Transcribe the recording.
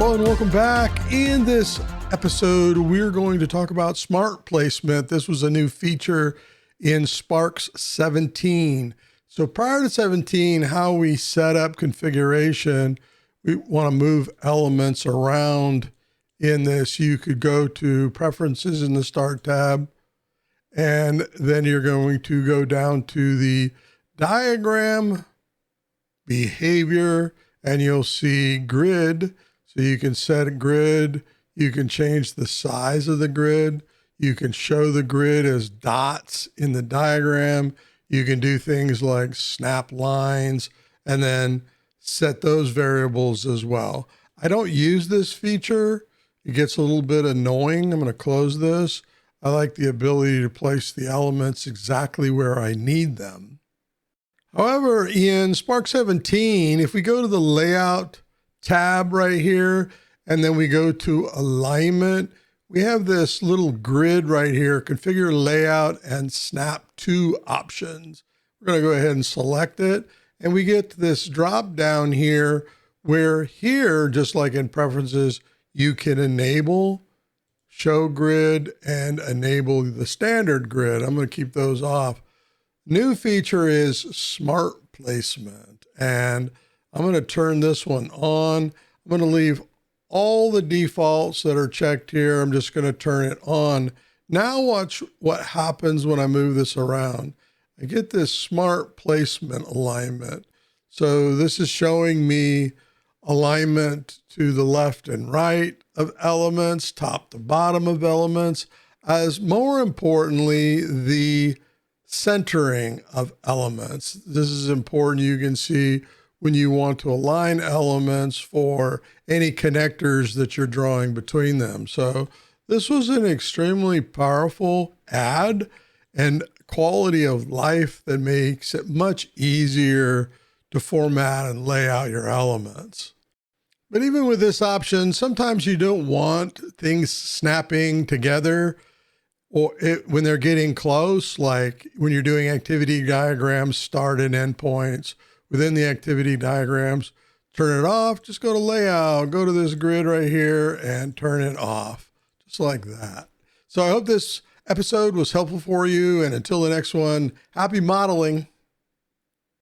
Hello and welcome back. In this episode, we're going to talk about smart placement. This was a new feature in Sparx 17. So prior to 17, how we set up configuration, we want to move elements around in this. You could go to Preferences in the Start tab, and then you're going to go down to the Diagram, Behavior, and you'll see Grid. So you can set a grid, you can change the size of the grid, you can show the grid as dots in the diagram, you can do things like snap lines, and then set those variables as well. I don't use this feature. It gets a little bit annoying. I'm going to close this. I like the ability to place the elements exactly where I need them. However, in Sparx 17, if we go to the Layout tab right here, and then we go to Alignment, we have this little grid right here, Configure Layout and Snap to options. We're going to go ahead and select it, and we get this drop down here where here, just like in Preferences, you can enable Show Grid and enable the standard grid. I'm going to keep those off. New feature is Smart Placement, and I'm going to turn this one on. I'm going to leave all the defaults that are checked here. I'm just going to turn it on. Now watch what happens when I move this around. I get this smart placement alignment. So this is showing me alignment to the left and right of elements, top to bottom of elements, as more importantly, the centering of elements. This is important. You can see when you want to align elements for any connectors that you're drawing between them. So this was an extremely powerful add and quality of life that makes it much easier to format and lay out your elements. But even with this option, sometimes you don't want things snapping together or when they're getting close, like when you're doing activity diagrams, start and end points. Within the activity diagrams, turn it off, just go to Layout, go to this grid right here and turn it off, just like that. So I hope this episode was helpful for you, and until the next one, happy modeling.